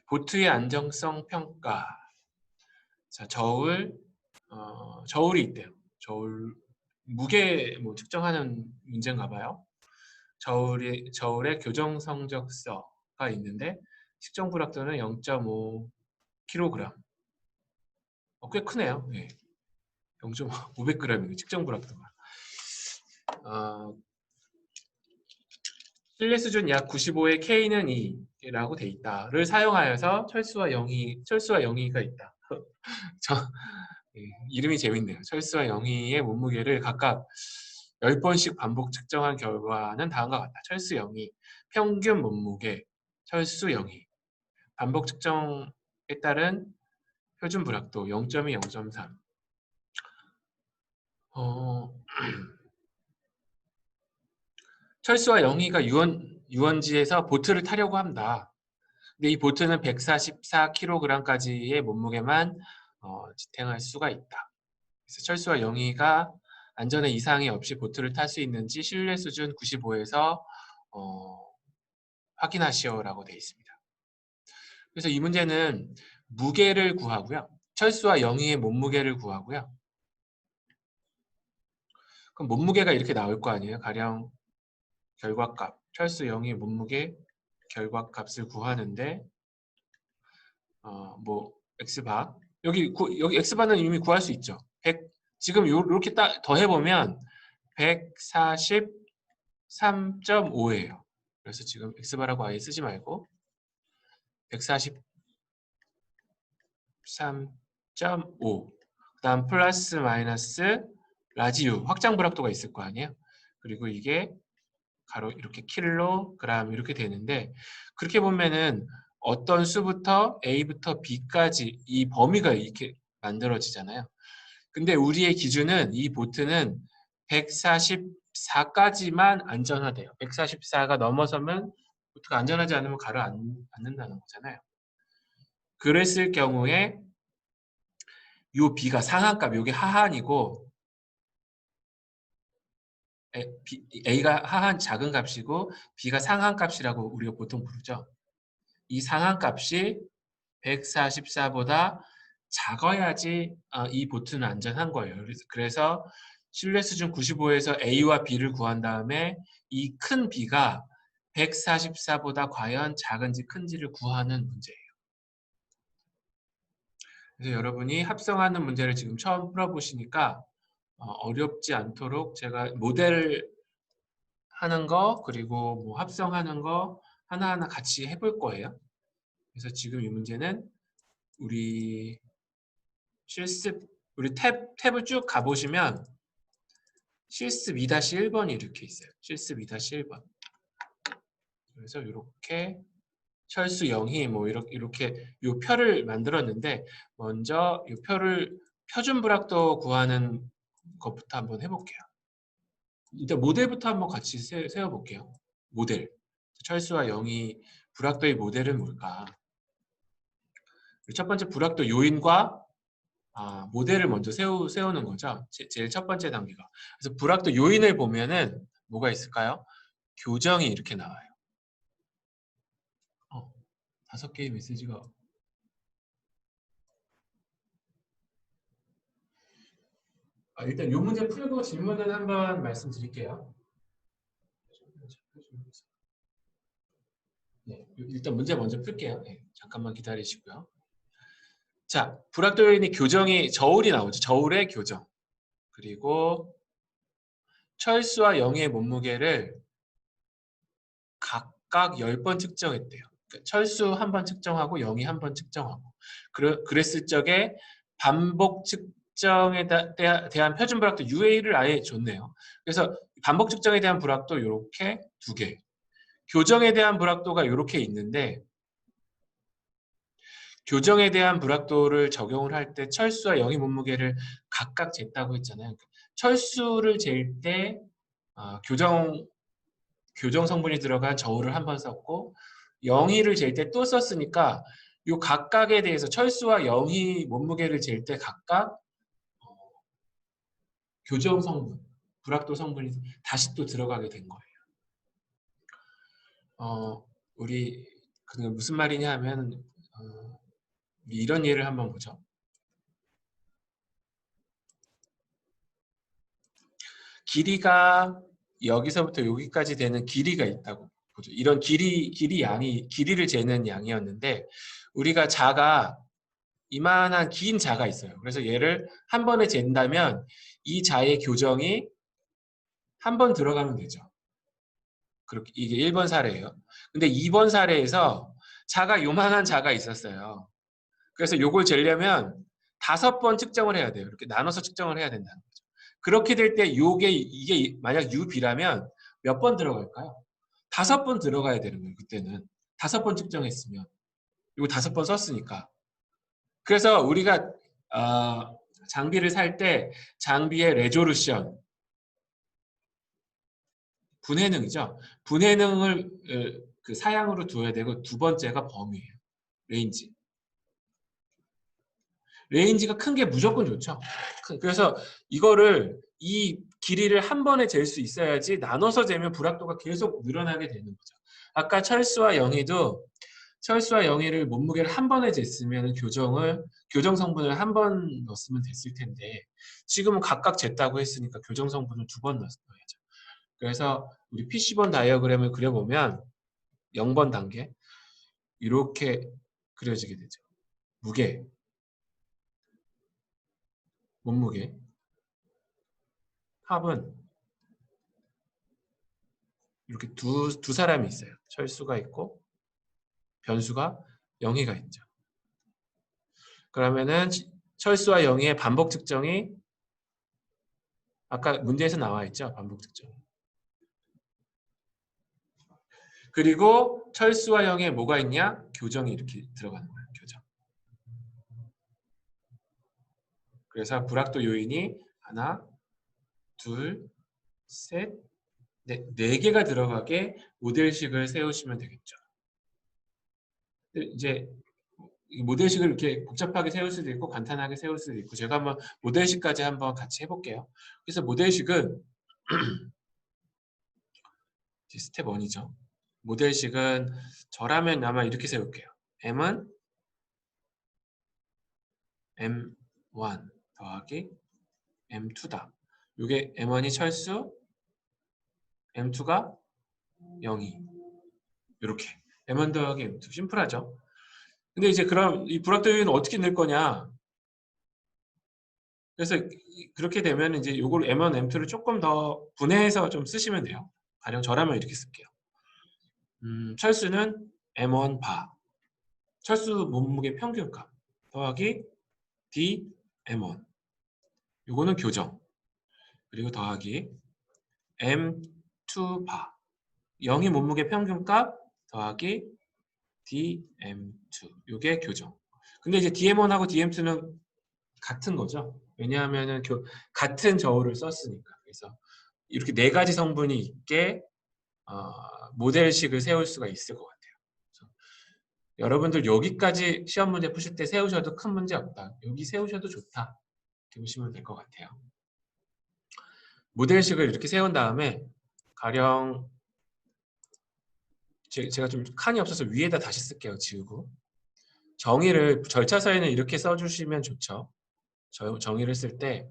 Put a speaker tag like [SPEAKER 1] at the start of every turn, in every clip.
[SPEAKER 1] 보트의 안정성 평가. 자, 저울이 있대요. 저울 무게 뭐 측정하는 문제인가 봐요. 저울의 교정 성적서가 있는데 측정 불확도는 0.5kg. 꽤 크네요. 네. 0.500g이에요. 측정 불확도가. 신뢰 수준 약 95의 K는 2라고 돼 있다를 사용하여서 철수와 영희가 있다. 예, 이름이 재밌네요. 철수와 영희의 몸무게를 각각 10번씩 반복 측정한 결과는 다음과 같다. 철수 영희, 평균 몸무게, 철수 영희, 반복 측정에 따른 표준 불확도 0.2, 0.3. 철수와 영희가 유원지에서 보트를 타려고 한다. 근데 이 보트는 144kg까지의 몸무게만 지탱할 수가 있다. 그래서 철수와 영희가 안전에 이상이 없이 보트를 탈 수 있는지 신뢰 수준 95에서 확인하시오라고 되어 있습니다. 그래서 이 문제는 무게를 구하고요. 철수와 영희의 몸무게를 구하고요. 그럼 몸무게가 이렇게 나올 거 아니에요. 가령 결과값, 철수 영희 몸무게 결과값을 구하는데 뭐 x바 여기 x바는 이미 구할 수 있죠. 100 지금 이렇게 딱 더해보면 143.5예요. 그래서 지금 x바라고 아예 쓰지 말고 143.5 그다음 플러스 마이너스 라지 U 확장 불확도가 있을 거 아니에요. 그리고 이게 가로 이렇게 킬로그램 이렇게 되는데 그렇게 보면은 어떤 수부터 A부터 B까지 이 범위가 이렇게 만들어지잖아요. 근데 우리의 기준은 이 보트는 144까지만 안전하대요. 144가 넘어서면 보트가 안전하지 않으면 가라앉는다는 거잖아요. 그랬을 경우에 요 B가 상한값, 요게 하한이고 A가 하한 작은 값이고 B가 상한값이라고 우리가 보통 부르죠. 이 상한값이 144보다 작아야지 이 보트는 안전한 거예요. 그래서 신뢰 수준 95에서 A와 B를 구한 다음에 이 큰 B가 144보다 과연 작은지 큰지를 구하는 문제예요. 그래서 여러분이 합성하는 문제를 지금 처음 풀어보시니까 어렵지 않도록 제가 모델 하는 거 그리고 뭐 합성하는 거 하나하나 같이 해볼 거예요. 그래서 지금 이 문제는 우리 실습 우리 탭을 쭉 가보시면 실습 2-1번이 이렇게 있어요. 실습 2-1번. 그래서 이렇게 철수 영희 뭐 이렇게 요 표를 만들었는데 먼저 이 표를 표준 불확도 구하는 것부터 한번 해볼게요. 일단 모델부터 한번 같이 세워볼게요. 모델. 철수와 영희 불확도의 모델은 뭘까? 첫 번째 불확도 요인과 모델을 먼저 세우는 거죠. 제일 첫 번째 단계가. 그래서 불확도 요인을 보면은 뭐가 있을까요? 교정이 이렇게 나와요. 5개의 메시지가 일단 이 문제 풀고 질문은 한번 말씀드릴게요. 네, 일단 문제 먼저 풀게요. 네, 잠깐만 기다리시고요. 자, 불확도 요인이 저울이 나오죠. 저울의 교정. 그리고 철수와 영희의 몸무게를 각각 10번 측정했대요. 그러니까 철수 한 번 측정하고 영희 한 번 측정하고 그랬을 적에 반복 측정에 대한 표준 불확도 UA를 아예 줬네요. 그래서 반복 측정에 대한 불확도 이렇게 2개, 교정에 대한 불확도가 이렇게 있는데 교정에 대한 불확도를 적용을 할 때 철수와 영희 몸무게를 각각 쟀다고 했잖아요. 철수를 잴 때 교정 성분이 들어간 저울을 한 번 썼고 영희를 잴 때 또 썼으니까 요 각각에 대해서 철수와 영희 몸무게를 잴 때 각각 교정 성분, 불확도 성분이 다시 또 들어가게 된 거예요. 우리 무슨 말이냐 하면 이런 예를 한번 보죠. 길이가 여기서부터 여기까지 되는 길이가 있다고 보죠. 이런 길이를 재는 양이었는데 우리가 자가 이만한 긴 자가 있어요. 그래서 얘를 한 번에 잰다면 이 자의 교정이 한 번 들어가면 되죠. 그렇게 이게 1번 사례예요. 근데 2번 사례에서 자가 요만한 자가 있었어요. 그래서 요걸 재려면 5번 측정을 해야 돼요. 이렇게 나눠서 측정을 해야 된다는 거죠. 그렇게 될 때 이게 만약 UB라면 몇 번 들어갈까요? 5번 들어가야 되는 거예요. 그때는 5번 측정했으면 이거 5번 썼으니까. 그래서 우리가 장비를 살 때 장비의 레조루션, 분해능이죠. 분해능을 그 사양으로 둬야 되고 두 번째가 범위예요. 레인지. 레인지가 큰 게 무조건 좋죠. 그래서 이 길이를 한 번에 잴 수 있어야지 나눠서 재면 불확도가 계속 늘어나게 되는 거죠. 아까 철수와 영희도 철수와 영희를 몸무게를 한 번에 쟀으면 교정 성분을 한 번 넣었으면 됐을 텐데 지금은 각각 쟀다고 했으니까 교정 성분을 2번 넣어야죠. 그래서 우리 PC본 다이어그램을 그려보면 0번 단계 이렇게 그려지게 되죠. 무게, 몸무게, 합은 이렇게 두 사람이 있어요. 철수가 있고 변수가 영희가 있죠. 그러면은 철수와 영희의 반복 측정이 아까 문제에서 나와 있죠. 반복 측정. 그리고 철수와 영희에 뭐가 있냐? 교정이 이렇게 들어가는 거예요. 교정. 그래서 불확도 요인이 하나, 둘, 셋, 네 개가 들어가게 모델식을 세우시면 되겠죠. 이제 이 모델식을 이렇게 복잡하게 세울 수도 있고 간단하게 세울 수도 있고 제가 한번 모델식까지 한번 같이 해볼게요. 그래서 모델식은 스텝 1이죠. 모델식은 저라면 아마 이렇게 세울게요. M은 M1 더하기 M2다. 이게 M1이 철수, M2가 0이 이렇게 M1 더하기 M2 심플하죠. 근데 이제 그럼 이 불확도 요인은 어떻게 낼 거냐? 그래서 그렇게 되면 이제 요걸 M1, M2를 조금 더 분해해서 좀 쓰시면 돼요. 가령 저라면 이렇게 쓸게요. 철수는 M1 바, 철수 몸무게 평균값 더하기 D M1. 요거는 교정. 그리고 더하기 M2 바. 0이 몸무게 평균값 더하기 DM2. 요게 교정. 근데 이제 DM1하고 DM2는 같은 거죠. 왜냐하면은 같은 저울을 썼으니까. 그래서 이렇게 4가지 성분이 있게 모델식을 세울 수가 있을 것 같아요. 그래서 여러분들 여기까지 시험 문제 푸실 때 세우셔도 큰 문제 없다. 여기 세우셔도 좋다. 이렇게 보시면 될 것 같아요. 모델식을 이렇게 세운 다음에 가령 제가 좀 칸이 없어서 위에다 다시 쓸게요. 지우고. 정의를 절차서에는 이렇게 써주시면 좋죠. 정의를 쓸 때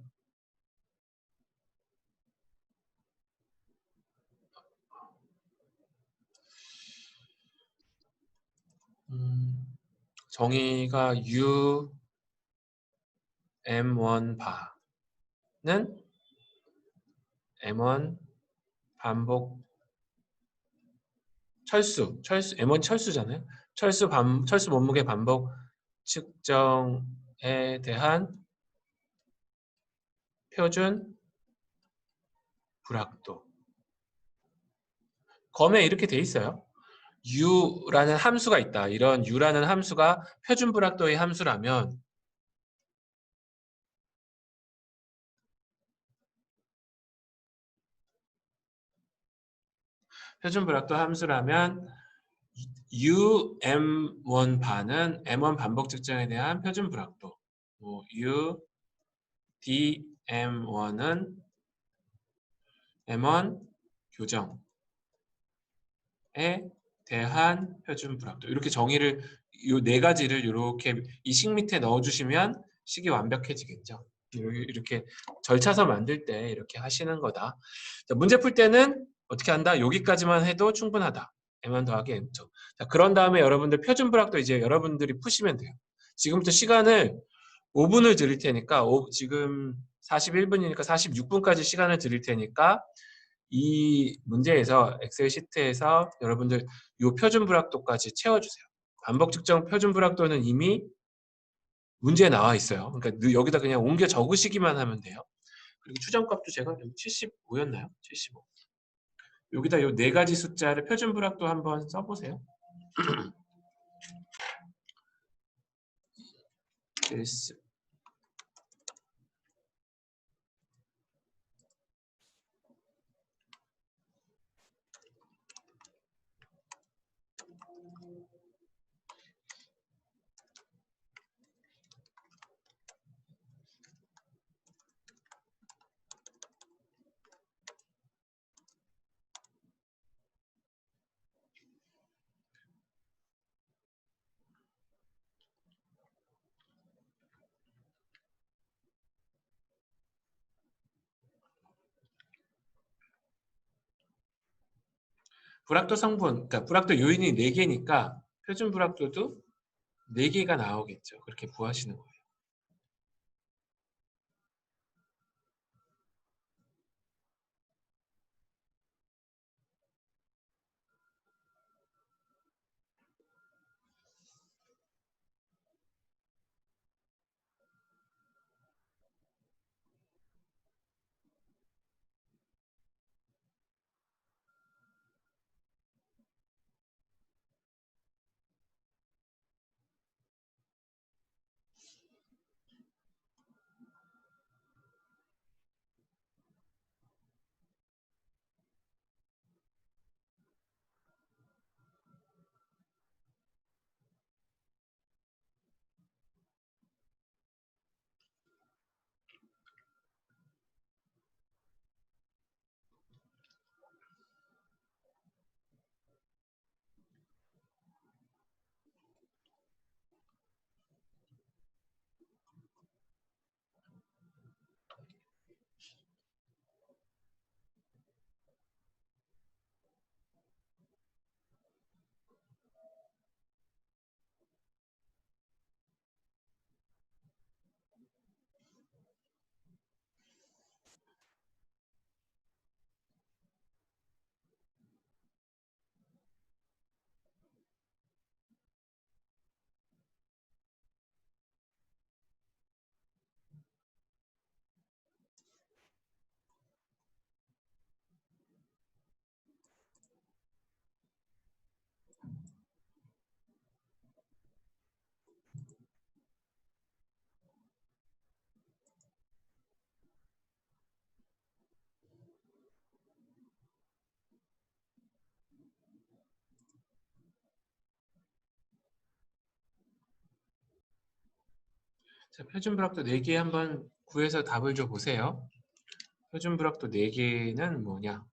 [SPEAKER 1] 정의가 U M1 바는 M1 반복 철수 M1 철수잖아요. 철수 몸무게 반복 측정에 대한 표준 불확도. 검에 이렇게 돼 있어요. U라는 함수가 있다. 이런 U라는 함수가 표준 불확도의 함수라면 표준 불확도 함수라면 U M1 바는 M1 반복 측정에 대한 표준 불확도. U D M1은 M1 교정에 대한 표준 불확도. 이렇게 정의를 요 네 가지를 이렇게 이 식 밑에 넣어주시면 식이 완벽해지겠죠. 이렇게 절차서 만들 때 이렇게 하시는 거다. 자, 문제 풀 때는 어떻게 한다? 여기까지만 해도 충분하다. M만 더하기 M2. 자, 그런 다음에 여러분들 표준 불확도 이제 여러분들이 푸시면 돼요. 지금부터 시간을 5분을 드릴 테니까 지금 41분이니까 46분까지 시간을 드릴 테니까 이 문제에서 엑셀 시트에서 여러분들 이 표준 불확도까지 채워주세요. 반복 측정 표준 불확도는 이미 문제에 나와 있어요. 그러니까 여기다 그냥 옮겨 적으시기만 하면 돼요. 그리고 추정값도 제가 여기 75였나요? 75. 여기다 이 네 가지 숫자를 표준 불확도 한번 써보세요. 실습. 불확도 성분, 그러니까 불확도 요인이 4개니까 표준 불확도도 4개가 나오겠죠. 그렇게 구하시는 거예요. 자, 표준 불확도 4개 한번 구해서 답을 줘 보세요. 표준 불확도 4개는 뭐냐?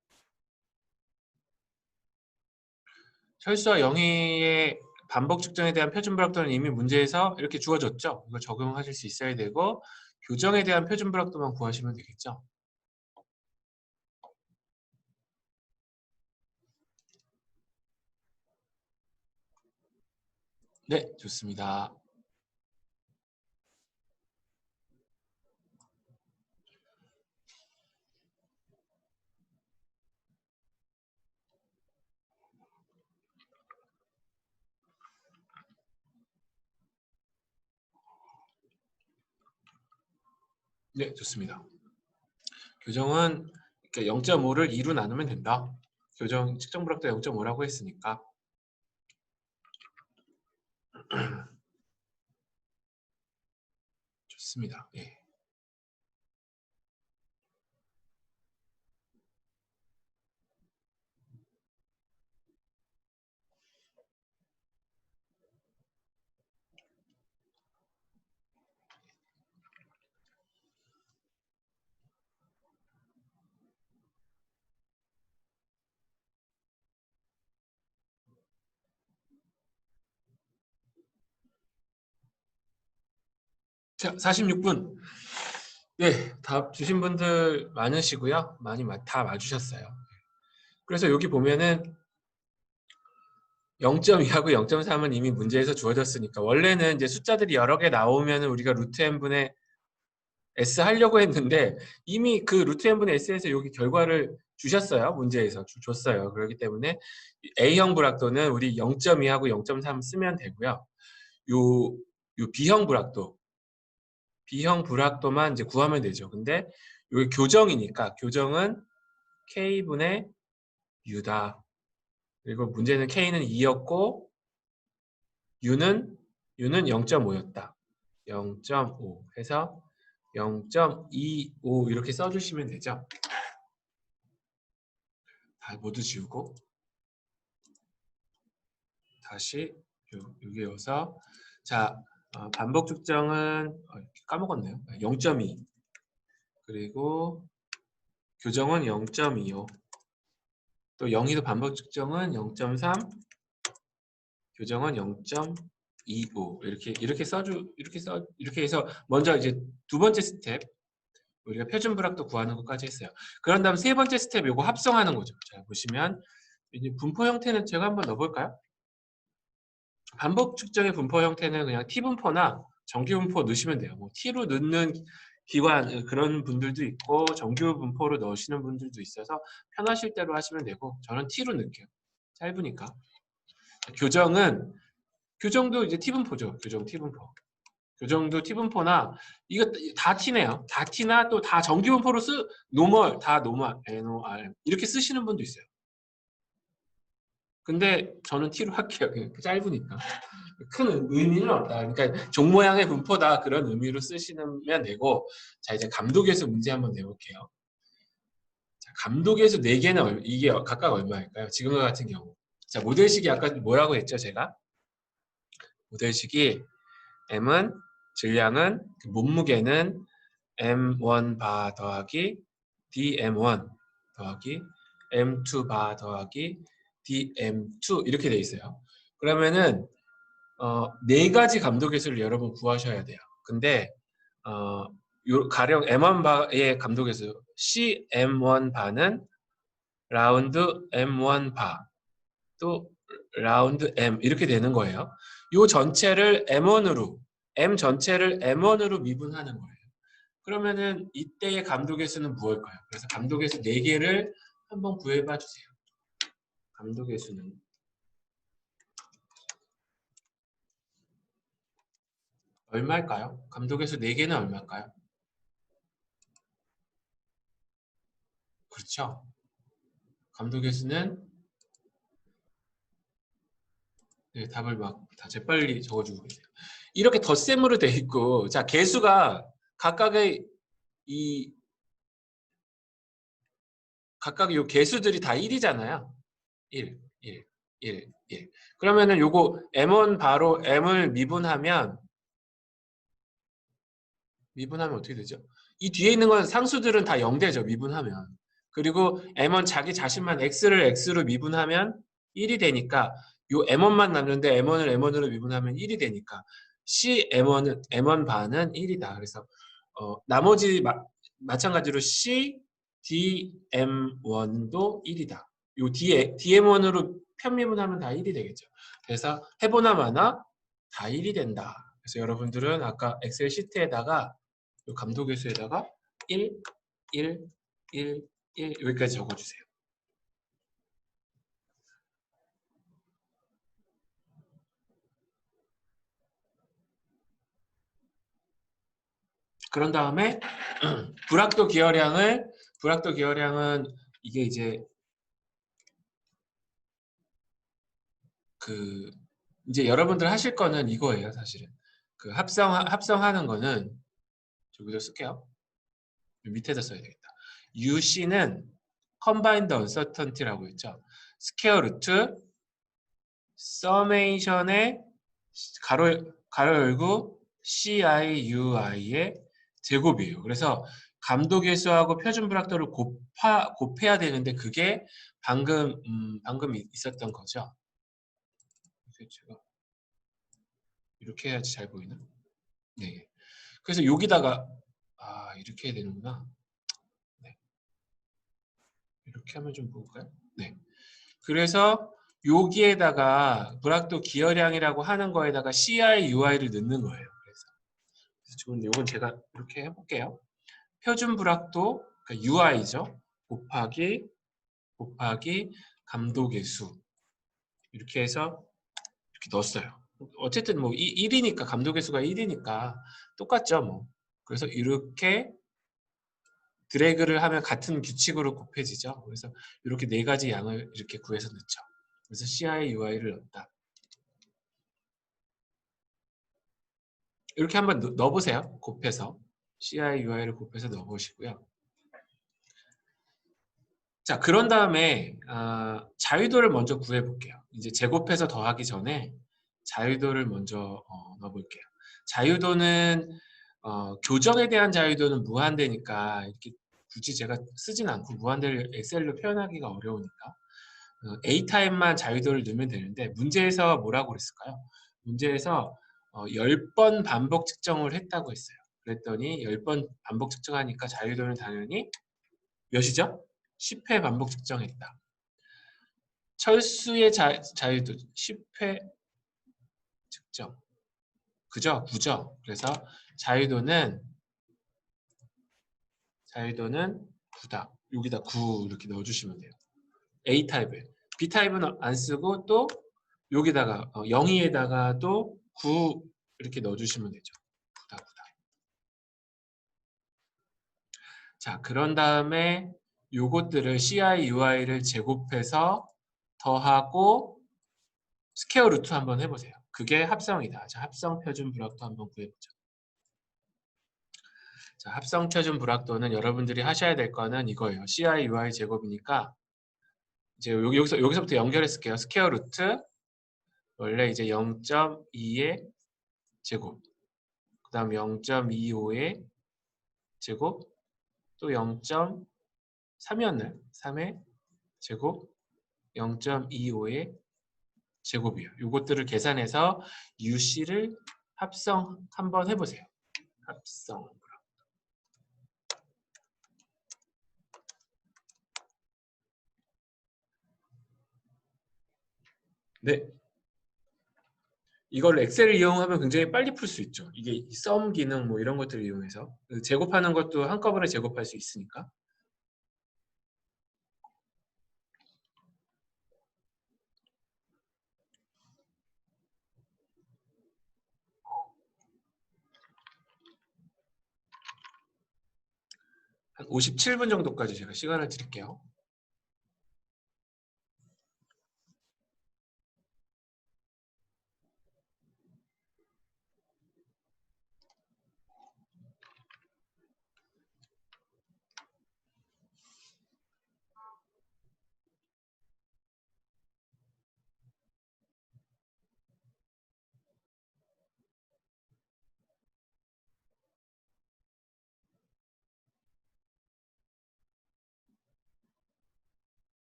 [SPEAKER 1] 철수와 영희의 반복 측정에 대한 표준 불확도는 이미 문제에서 이렇게 주어졌죠. 이거 적용하실 수 있어야 되고 교정에 대한 표준 불확도만 구하시면 되겠죠. 네, 좋습니다. 네, 좋습니다. 교정은 0.5를 2로 나누면 된다. 교정 측정 불확도 0.5라고 했으니까. 좋습니다. 예. 자, 46분. 네, 답 주신 분들 많으시고요. 다 맞추셨어요. 그래서 여기 보면은 0.2하고 0.3은 이미 문제에서 주어졌으니까 원래는 이제 숫자들이 여러 개 나오면은 우리가 루트 n분의 s 하려고 했는데 이미 그 루트 n분의 s에서 여기 결과를 주셨어요. 문제에서 줬어요. 그렇기 때문에 A형 불확도는 우리 0.2하고 0.3 쓰면 되고요. 요 B형 불확도만 이제 구하면 되죠. 근데 여기 교정이니까 교정은 K분의 U다. 그리고 문제는 K는 2였고 U는 0.5였다. 0.5 해서 0.25 이렇게 써주시면 되죠. 다 모두 지우고 다시 여기 여서 자 반복 측정은 까먹었네요. 0.2 그리고 교정은 0.25 또 0이도 반복 측정은 0.3 교정은 0.25 이렇게 해서 먼저 이제 두 번째 스텝 우리가 표준 불확도 구하는 것까지 했어요. 그런 다음 세 번째 스텝 요거 합성하는 거죠. 자 보시면 이제 분포 형태는 제가 한번 넣어볼까요? 반복 측정의 분포 형태는 그냥 T분포나 정규분포 넣으시면 돼요. 뭐 T로 넣는 기관 그런 분들도 있고 정규분포로 넣으시는 분들도 있어서 편하실 대로 하시면 되고 저는 T로 넣을게요. 짧으니까. 교정도 이제 T분포죠. 교정 T분포. 교정도 T분포나 이거 다 T네요. 다 T나 또 다 정규분포로 노멀, 다 노멀, NOR 이렇게 쓰시는 분도 있어요. 근데 저는 T로 할게요. 그냥 짧으니까. 큰 의미는 없다. 그러니까 종 모양의 분포다 그런 의미로 쓰시면 되고 자 이제 감독에서 문제 한번 내볼게요. 자, 감독에서 4개는 이게 각각 얼마일까요? 지금과 같은 경우. 자 모델식이 아까 뭐라고 했죠 제가? 모델식이 M은 질량은 그 몸무게는 M1 바 더하기 DM1 더하기 M2 바 더하기 DM2 이렇게 돼 있어요. 그러면은 4가지 감독의 수를 여러분 구하셔야 돼요. 근데 가령 M1 바의 감독의 수 CM1 바는 라운드 M1 바 또 라운드 M 이렇게 되는 거예요. 이 전체를 M 전체를 M1으로 미분하는 거예요. 그러면은 이때의 감독의 수는 무엇일까요? 그래서 감독의 수 4개를 한번 구해봐 주세요. 감독의 수는 얼마일까요? 감독의 수 4개는 얼마일까요? 그렇죠. 감독의 수는 네, 답을 막 다 재빨리 적어주고 계세요. 이렇게 덧셈으로 돼 있고 자 개수가 각각의 이 각각 요 개수들이 다 1이잖아요. 1, 1, 1, 1. 그러면은 요거 M1 바로 M을 미분하면 어떻게 되죠? 이 뒤에 있는 건 상수들은 다 0되죠. 미분하면. 그리고 M1 자기 자신만 X를 X로 미분하면 1이 되니까 요 M1만 남는데 M1을 M1으로 미분하면 1이 되니까 C M1 반은 1이다. 그래서 나머지 마찬가지로 C DM1도 1이다. 요 뒤에 DM1으로 편미분하면 다 1이 되겠죠. 그래서 해보나 마나 다 1이 된다. 그래서 여러분들은 아까 엑셀 시트에다가 요 감독의 수에다가 1, 1, 1, 1 여기까지 적어주세요. 그런 다음에 불확도 기여량은 이게 이제 그 이제 여러분들 하실 거는 이거예요, 사실은. 그 합성하는 거는 저기도 쓸게요. 밑에다 써야 되겠다. UC는 Combined Uncertainty라고 했죠. 스퀘어 루트 서메이션의 가로 열고 CIUI의 제곱이에요. 그래서 감도계수하고 표준 불확도를 곱해야 되는데 그게 방금 있었던 거죠. 그래서 제가 이렇게 해야지 잘 보이나? 네. 그래서 여기다가 이렇게 해야 되는구나. 네. 이렇게 하면 좀 볼까요? 네. 그래서 여기에다가 불확도 기어량이라고 하는 거에다가 CI, UI를 넣는 거예요. 그래서 지금 이건 제가 이렇게 해볼게요. 표준 불확도 그러니까 UI죠. 곱하기 감독의 수 이렇게 해서 이렇게 넣었어요. 어쨌든 뭐 1이니까 감독의 수가 1이니까 똑같죠 뭐. 그래서 이렇게 드래그를 하면 같은 규칙으로 곱해지죠. 그래서 이렇게 네 가지 양을 이렇게 구해서 넣죠. 그래서 CI, UI를 넣었다. 이렇게 한번 넣어보세요. 곱해서. CI, UI를 곱해서 넣어보시고요. 자, 그런 다음에 자유도를 먼저 구해볼게요. 이제 제곱해서 더하기 전에 자유도를 먼저 넣어볼게요. 자유도는 교정에 대한 자유도는 무한대니까 이렇게 굳이 제가 쓰진 않고 무한대를 엑셀로 표현하기가 어려우니까 A 타입만 자유도를 넣으면 되는데 문제에서 뭐라고 그랬을까요? 문제에서 10번 반복 측정을 했다고 했어요. 그랬더니 10번 반복 측정하니까 자유도는 당연히 몇이죠? 10회 반복 측정했다. 철수의 자유도 10회 측정. 그죠? 9죠? 그래서 자유도는 9다. 여기다 9 이렇게 넣어주시면 돼요. A 타입에. B 타입은 안 쓰고 또 여기다가 0에다가 또 9 이렇게 넣어주시면 되죠. 9다, 9다. 자, 그런 다음에 요것들을 CI, UI를 제곱해서 더하고 스퀘어 루트 한번 해보세요. 그게 합성이다. 자, 합성 표준 불확도 한번 구해보죠. 자, 합성 표준 불확도는 여러분들이 하셔야 될 거는 이거예요. CI, UI 제곱이니까 이제 여기서부터 연결했을게요. 스퀘어 루트 원래 이제 0.2의 제곱, 그 다음 0.25의 제곱, 또 0.3이었나요? 3의 제곱, 0.25의 제곱이에요. 이것들을 계산해서 UC를 합성 한번 해보세요. 합성. 네. 이걸 엑셀을 이용하면 굉장히 빨리 풀 수 있죠. 이게 썸 기능 뭐 이런 것들을 이용해서 제곱하는 것도 한꺼번에 제곱할 수 있으니까. 한 57분 정도까지 제가 시간을 드릴게요.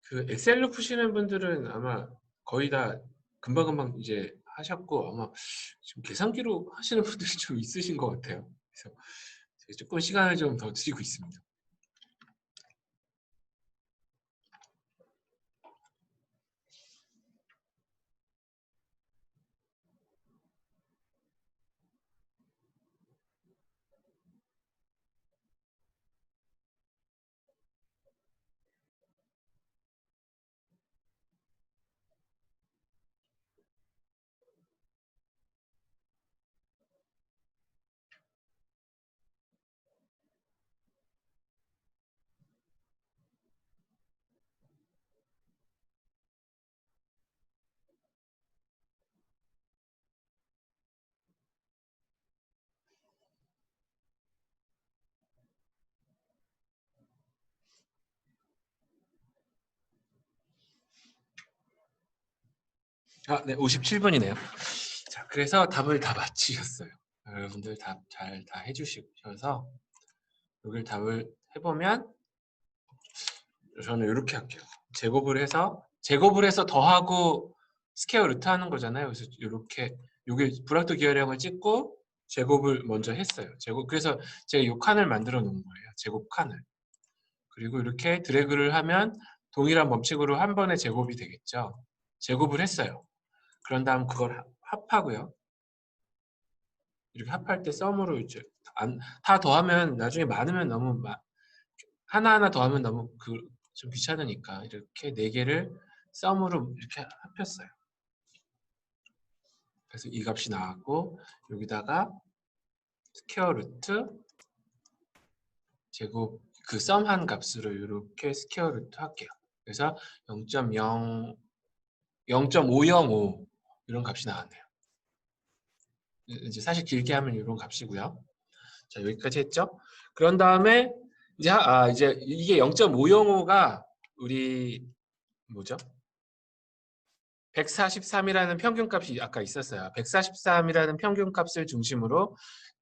[SPEAKER 1] 그 엑셀로 푸시는 분들은 아마 거의 다 금방금방 이제 하셨고 아마 지금 계산기로 하시는 분들이 좀 있으신 것 같아요. 그래서 제가 조금 시간을 좀 더 드리고 있습니다. 아, 네, 57분이네요. 자, 그래서 답을 다 맞히셨어요. 여러분들 답 잘 다 해주셔서 여기를 답을 해보면 저는 이렇게 할게요. 제곱을 해서 더하고 스퀘어 루트 하는 거잖아요. 그래서 이렇게 여기 불확도 기하량을 찍고 제곱을 먼저 했어요. 그래서 제가 이 칸을 만들어 놓은 거예요. 제곱 칸을. 그리고 이렇게 드래그를 하면 동일한 법칙으로 한 번에 제곱이 되겠죠. 제곱을 했어요. 그런 다음 그걸 합하고요. 이렇게 합할 때 썸으로 이제 다 더하면 나중에 많으면 너무 하나하나 더하면 너무 좀 귀찮으니까 이렇게 네 개를 썸으로 이렇게 합했어요. 그래서 이 값이 나왔고 여기다가 스퀘어 루트 제곱 그 썸한 값으로 이렇게 스퀘어 루트 할게요. 그래서 0.0 0.505 이런 값이 나왔네요. 이제 사실 길게 하면 이런 값이고요. 자, 여기까지 했죠? 그런 다음에 이제 이게 0.505가 우리 뭐죠? 143이라는 평균값이 아까 있었어요. 143이라는 평균값을 중심으로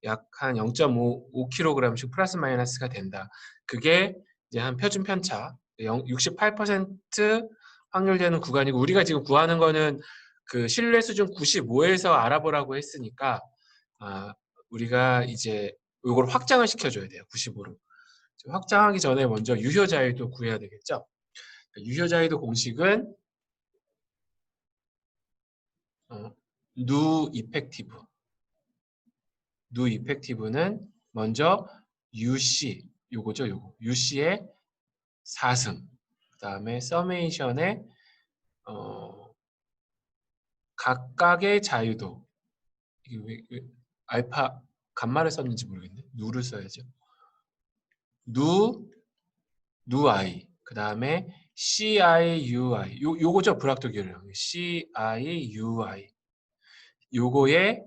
[SPEAKER 1] 약 한 0.5kg씩 플러스 마이너스가 된다. 그게 이제 한 표준 편차 68% 확률되는 구간이고 우리가 지금 구하는 거는 그 신뢰 수준 95에서 알아보라고 했으니까 우리가 이제 이걸 확장을 시켜줘야 돼요. 95로. 확장하기 전에 먼저 유효자유도 구해야 되겠죠. 유효자유도 공식은 누 이펙티브. 누 이펙티브는 먼저 UC 요거죠, 요거. UC의 4승. 그다음에 서메이션의 각각의 자유도. 이게 왜 알파 간말을 썼는지 모르겠네. 누를 써야죠. 누 누i. 그다음에 CIUI. 요거죠, 불확도 계량. CIUI. 요거의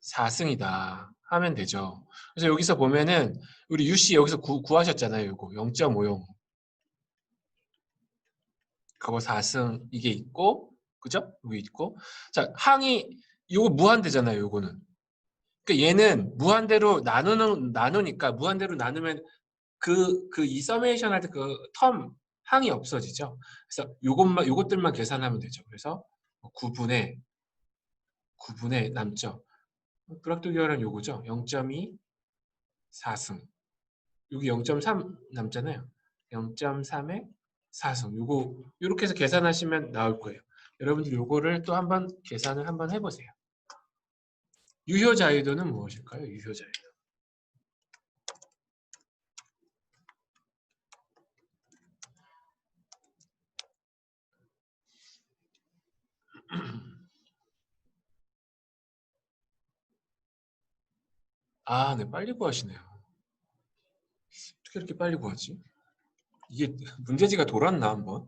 [SPEAKER 1] 4승이다 하면 되죠. 그래서 여기서 보면은 우리 UC 여기서 구하셨잖아요. 요거 0.50 그거 4승 이게 있고 그죠? 여기 있고 자 항이 요거 무한대잖아요. 요거는 그러니까 얘는 무한대로 나누니까 무한대로 나누면 이 서메이션 할 때 그 텀 항이 없어지죠. 그래서 요것들만 계산하면 되죠. 그래서 9분의 남죠. 불확도 계열은 요거죠. 0.2 4승 여기 0.3 남잖아요. 0.3에 4승. 요렇게 해서 계산하시면 나올 거예요. 여러분들 요거를 또 한번 계산을 한번 해보세요. 유효자유도는 무엇일까요? 유효자유도. 아, 네, 빨리 구하시네요. 어떻게 이렇게 빨리 구하지? 이게 문제지가 돌았나 한번?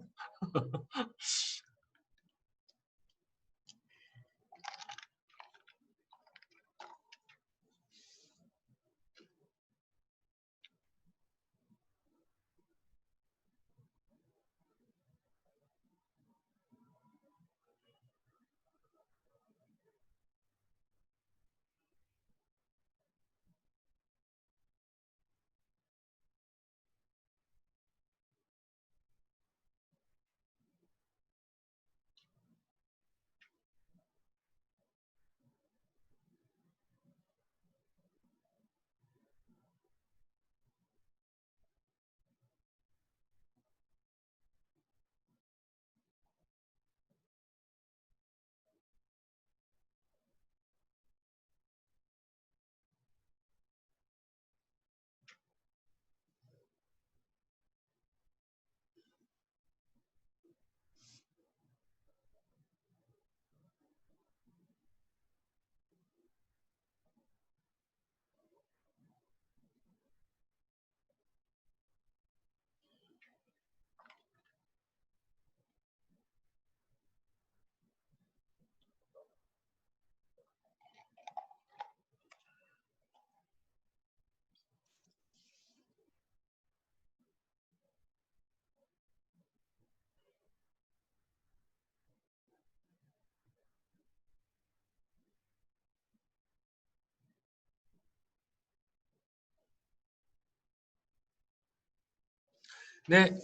[SPEAKER 1] 네,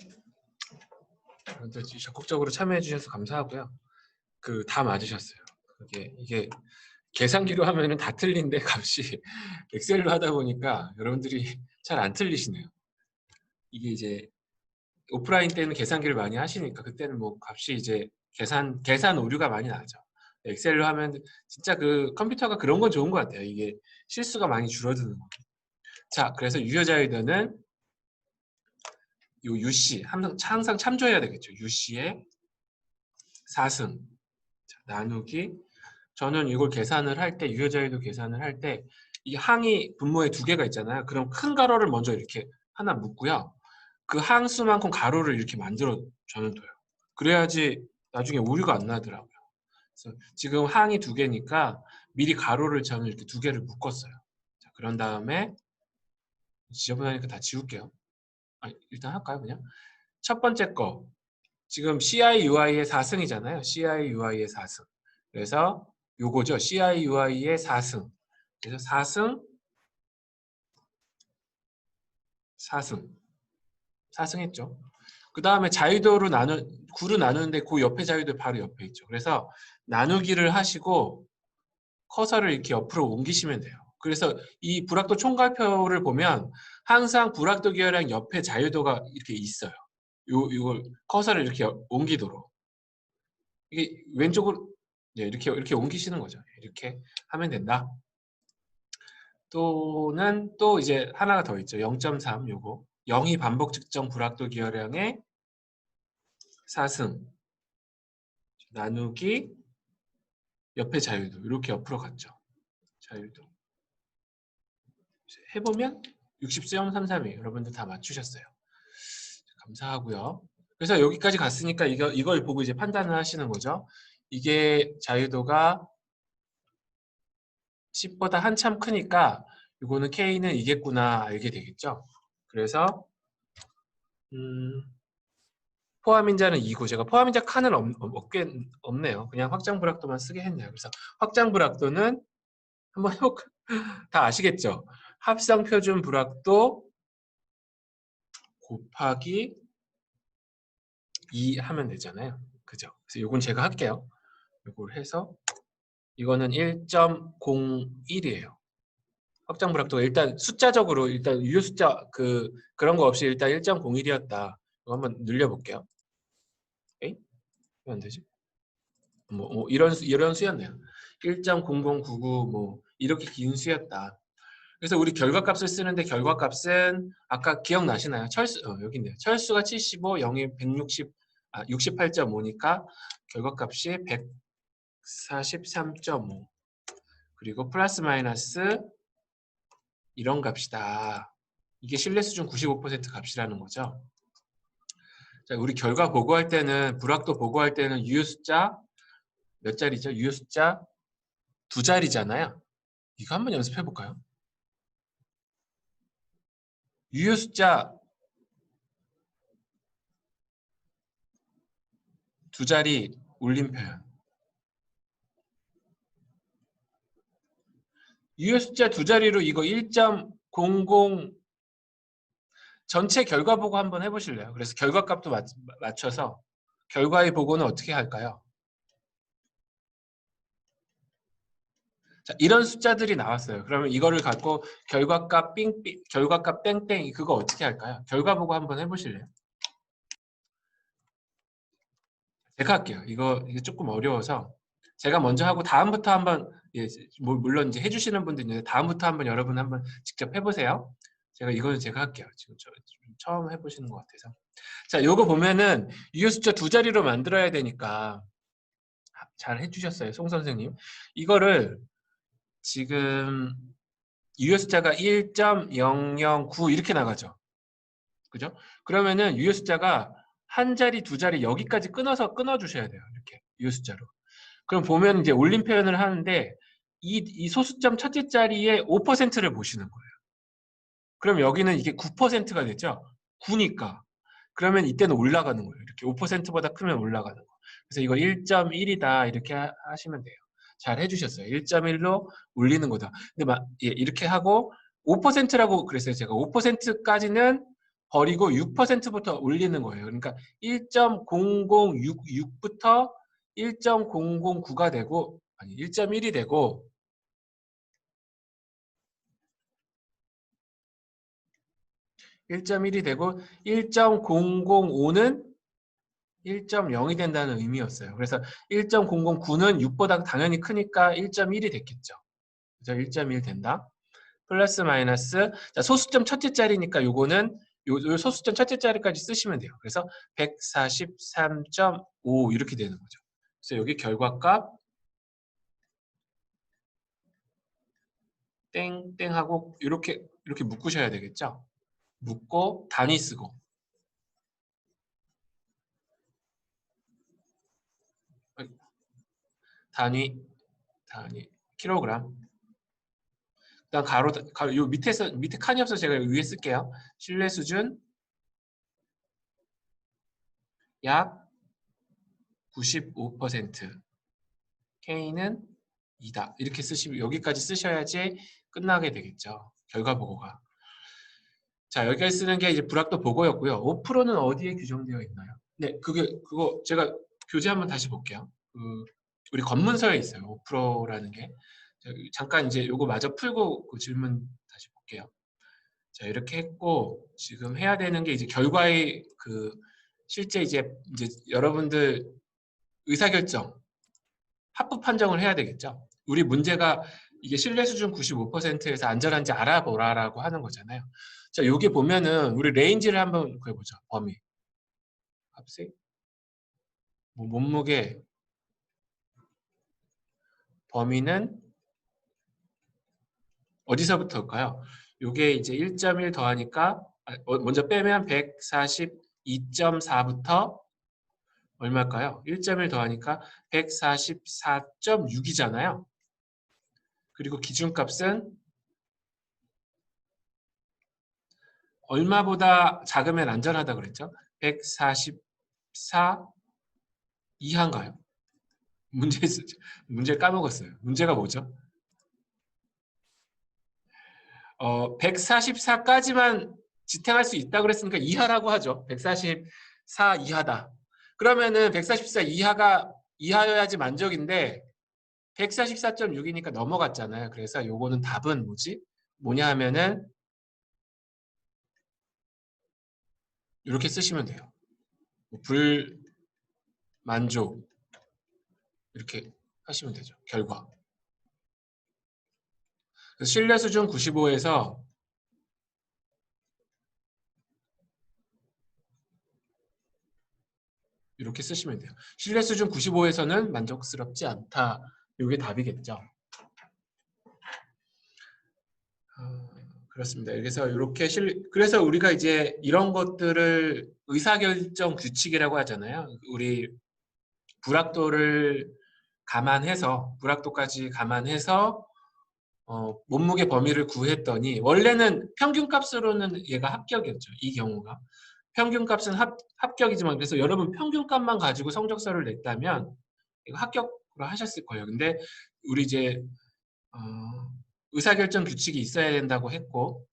[SPEAKER 1] 적극적으로 참여해 주셔서 감사하고요. 다 맞으셨어요. 이게 계산기로 하면은 다 틀린데 값이 엑셀로 하다 보니까 여러분들이 잘 안 틀리시네요. 이게 이제 오프라인 때는 계산기를 많이 하시니까 그때는 뭐 값이 이제 계산 오류가 많이 나죠. 엑셀로 하면 진짜 컴퓨터가 그런 건 좋은 것 같아요. 이게 실수가 많이 줄어드는 거. 자, 그래서 유효자유도는 요 UC 항상 참조해야 되겠죠. UC의 4승 나누기 저는 이걸 계산을 할 때 유효자유도 계산을 할 때 이 항이 분모에 두 개가 있잖아요. 그럼 큰 가로를 먼저 이렇게 하나 묶고요. 그 항수만큼 가로를 이렇게 만들어 저는 둬요. 그래야지 나중에 오류가 안 나더라고요. 그래서 지금 항이 두 개니까 미리 가로를 저는 이렇게 두 개를 묶었어요. 자, 그런 다음에 지저분하니까 다 지울게요. 일단 할까요, 그냥? 첫 번째 거 지금 CI/UI의 4승이잖아요. CI/UI의 4승. 그래서 요거죠. CI/UI의 4승. 그래서 4승, 4승. 4승 했죠. 그 다음에 자유도로 9로 나누는데 그 옆에 자유도 바로 옆에 있죠. 그래서 나누기를 하시고 커서를 이렇게 옆으로 옮기시면 돼요. 그래서 이 불확도 총괄표를 보면 항상 불확도 계열량 옆에 자유도가 이렇게 있어요. 이걸 커서를 이렇게 옮기도록. 이게 왼쪽으로 이렇게 옮기시는 거죠. 이렇게 하면 된다. 또는 또 이제 하나가 더 있죠. 0.3 요거. 0이 반복 측정 불확도 기혈량의 4승 나누기 옆에 자유도 이렇게 옆으로 갔죠. 자유도 해보면 60.33이에요. 여러분들 다 맞추셨어요. 감사하고요. 그래서 여기까지 갔으니까 이걸 보고 이제 판단을 하시는 거죠. 이게 자유도가 10보다 한참 크니까 이거는 K는 이겠구나 알게 되겠죠. 그래서 포함인자는 2고 제가 포함인자 칸은 없네요. 그냥 확장불확도만 쓰게 했네요. 그래서 확장불확도는 한번 해볼까? 다 아시겠죠? 합성표준 불확도 곱하기 2 하면 되잖아요. 그죠? 그래서 이건 제가 할게요. 이걸 해서 이거는 1.01이에요. 확장 불확도가 일단 숫자적으로 일단 유효 숫자 그런 거 없이 일단 1.01이었다. 이거 한번 늘려볼게요. 에이? 왜 안 되지? 이런 수였네요. 1.0099 이렇게 긴 수였다. 그래서 우리 결과값을 쓰는데 결과값은 아까 기억나시나요? 여기 있네요. 철수가 75, 0이 160, 68.5니까 결과값이 143.5 그리고 플러스 마이너스 이런 값이다. 이게 신뢰수준 95% 값이라는 거죠. 자, 우리 결과 보고할 때는 불확도 보고할 때는 유효 숫자 몇 자리죠? 유효 숫자 2자리잖아요. 이거 한번 연습해 볼까요? 유효 숫자 2자리 올림 표현. 유효 숫자 2자리로 이거 1.00 전체 결과 보고 한번 해보실래요? 그래서 결과값도 맞춰서 결과의 보고는 어떻게 할까요? 자, 이런 숫자들이 나왔어요. 그러면 이거를 갖고 결과값 결과값 땡땡 그거 어떻게 할까요? 결과 보고 한번 해보실래요? 제가 할게요. 이게 조금 어려워서 제가 먼저 하고 다음부터 한번 물론 이제 해주시는 분들 있는데 다음부터 한번 여러분 한번 직접 해보세요. 이거는 제가 할게요. 지금 처음 해보시는 것 같아서. 자, 요거 보면은 유효 숫자 2자리로 만들어야 되니까 잘 해주셨어요, 송 선생님. 이거를 지금 유효 숫자가 1.009 이렇게 나가죠. 그죠? 그러면은 유효 숫자가 한 자리, 2자리 여기까지 끊어 주셔야 돼요. 이렇게 유효 숫자로. 그럼 보면 이제 올림 표현을 하는데 이 소수점 첫째 자리에 5%를 보시는 거예요. 그럼 여기는 이게 9%가 되죠? 9니까. 그러면 이때는 올라가는 거예요. 이렇게 5%보다 크면 올라가는 거. 그래서 이거 1.1이다 이렇게 하시면 돼요. 잘 해주셨어요. 1.1로 올리는 거다. 근데 이렇게 하고 5%라고 그랬어요. 제가 5%까지는 버리고 6%부터 올리는 거예요. 그러니까 1.0066부터 1.009가 되고, 아니 1.1이 되고, 1.1이 되고 1.005는 1.0이 된다는 의미였어요. 그래서 1.009는 6보다 당연히 크니까 1.1이 됐겠죠. 그래서 1.1 된다. 플러스 마이너스, 자, 소수점 첫째 자리니까 요거는 요 소수점 첫째 자리까지 쓰시면 돼요. 그래서 143.5 이렇게 되는 거죠. 그래서 여기 결과값 땡땡하고 이렇게 묶으셔야 되겠죠. 묶고 단위 쓰고, 단위 킬로그램. 그다음 가로 요 밑에 칸이 없어서 제가 위에 쓸게요. 신뢰 수준 약 95%. K는 2다. 이렇게 쓰시면 여기까지 쓰셔야지 끝나게 되겠죠. 결과 보고가. 자, 여기까지 쓰는 게 이제 불확도 보고였고요. 5%는 어디에 규정되어 있나요? 네, 그거 제가 교재 한번 다시 볼게요. 우리 검문서에 있어요. 5%라는 게. 잠깐 이제 요거 마저 풀고 그 질문 다시 볼게요. 자, 이렇게 했고 지금 해야 되는 게 이제 결과의 실제 이제 여러분들 의사결정 합부 판정을 해야 되겠죠. 우리 문제가 이게 신뢰 수준 95%에서 안전한지 알아보라라고 하는 거잖아요. 자, 여기 보면은 우리 레인지를 한번 구해보죠. 범위. 값이 뭐 몸무게 범위는 어디서부터일까요? 요게 이제 1.1 더하니까 먼저 빼면 142.4부터 얼마일까요? 1.1 더하니까 144.6이잖아요. 그리고 기준값은 얼마보다 작으면 안전하다 그랬죠? 144 이하인가요? 문제 까먹었어요. 문제가 뭐죠? 144까지만 지탱할 수 있다고 그랬으니까 이하라고 하죠. 144 이하다. 그러면은 144 이하여야지 만족인데 144.6이니까 넘어갔잖아요. 그래서 요거는 답은 뭐냐 하면은 이렇게 쓰시면 돼요. 불만족 이렇게 하시면 되죠. 결과. 신뢰 수준 95에서 이렇게 쓰시면 돼요. 신뢰 수준 95에서는 만족스럽지 않다. 이게 답이겠죠. 그렇습니다. 그래서 그래서 우리가 이제 이런 것들을 의사결정 규칙이라고 하잖아요. 우리 불확도까지 감안해서 몸무게 범위를 구했더니 원래는 평균값으로는 얘가 합격이었죠. 이 경우가. 평균값은 합격이지만 그래서 여러분 평균값만 가지고 성적서를 냈다면 이거 합격으로 하셨을 거예요. 근데 우리 이제 의사결정 규칙이 있어야 된다고 했고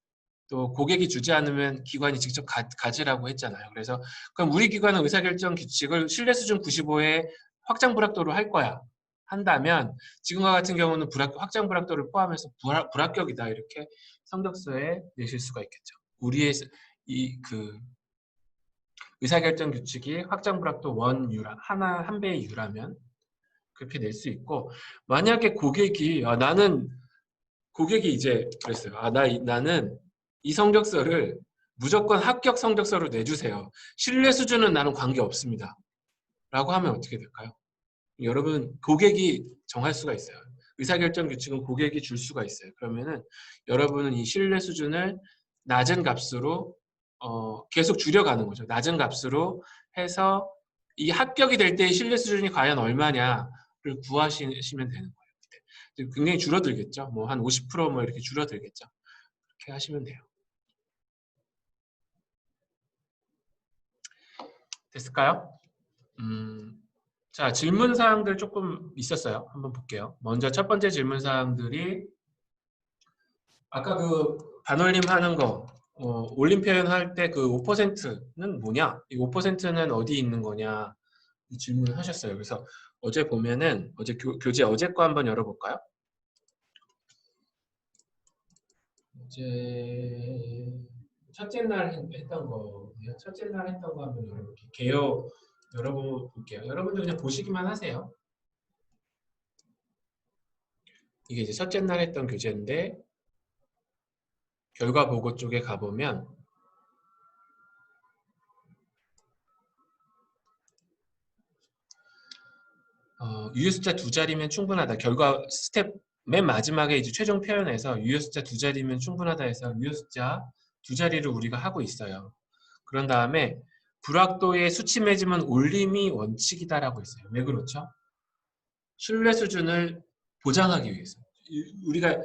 [SPEAKER 1] 또 고객이 주지 않으면 기관이 직접 가지라고 했잖아요. 그래서 그럼 우리 기관은 의사결정 규칙을 신뢰 수준 95에 확장 불확도로 할 거야. 한다면 지금과 같은 경우는 확장 불확도를 포함해서 불합격이다 이렇게 성적서에 내실 수가 있겠죠. 우리의 의사결정 규칙이 확장 불확도 1유라 한 배의 유라면 그렇게 낼 수 있고 만약에 고객이 이제 그랬어요. 나는 이 성적서를 무조건 합격 성적서로 내주세요. 신뢰 수준은 나는 관계 없습니다. 라고 하면 어떻게 될까요? 여러분 고객이 정할 수가 있어요. 의사결정 규칙은 고객이 줄 수가 있어요. 그러면은 여러분은 이 신뢰 수준을 낮은 값으로 계속 줄여가는 거죠. 낮은 값으로 해서 이 합격이 될 때의 신뢰 수준이 과연 얼마냐를 구하시면 되는 거예요. 굉장히 줄어들겠죠. 뭐 한 50% 이렇게 줄어들겠죠. 그렇게 하시면 돼요. 됐을까요? 자, 질문 사항들 조금 있었어요. 한번 볼게요. 먼저 첫 번째 질문 사항들이 아까 반올림 하는 거 올림 표현할 때 그 5%는 뭐냐? 이 5%는 어디 있는 거냐? 이 질문을 하셨어요. 그래서 어제 보면은 어제 교재 어제 거 한번 열어볼까요? 어제 첫째 날 했던 거예요. 첫째 날 했던 거 한번 열어볼게요. 개요 열어볼게요. 여러분들 그냥 보시기만 하세요. 이게 이제 첫째 날 했던 교재인데 결과 보고 쪽에 가보면 유효 숫자 두 자리면 충분하다. 결과 스텝 맨 마지막에 이제 최종 표현에서 유효 숫자 두 자리면 충분하다 해서 유효 숫자 두 자리를 우리가 하고 있어요. 그런 다음에 불확도의 수치 매짐은 올림이 원칙이다라고 했어요. 왜 그렇죠? 신뢰 수준을 보장하기 위해서. 우리가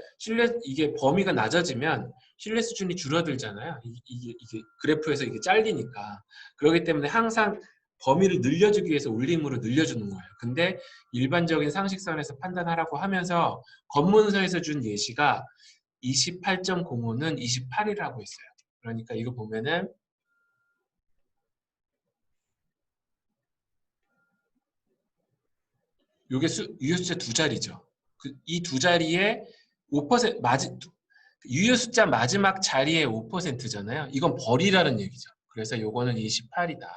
[SPEAKER 1] 이게 범위가 낮아지면 신뢰 수준이 줄어들잖아요. 이게 그래프에서 이게 잘리니까. 그렇기 때문에 항상 범위를 늘려주기 위해서 올림으로 늘려주는 거예요. 근데 일반적인 상식선에서 판단하라고 하면서 검문서에서 준 예시가 28.05는 28이라고 했어요. 그러니까 이거 보면은 요게 유효 숫자 두 자리죠. 이 두 자리에 5% 유효 숫자 마지막 자리에 5%잖아요. 이건 벌이라는 얘기죠. 그래서 요거는 28이다.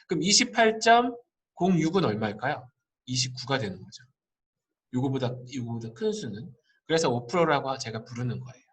[SPEAKER 1] 그럼 28.06은 얼마일까요? 29가 되는 거죠. 요거보다 큰 수는. 그래서 5%라고 제가 부르는 거예요.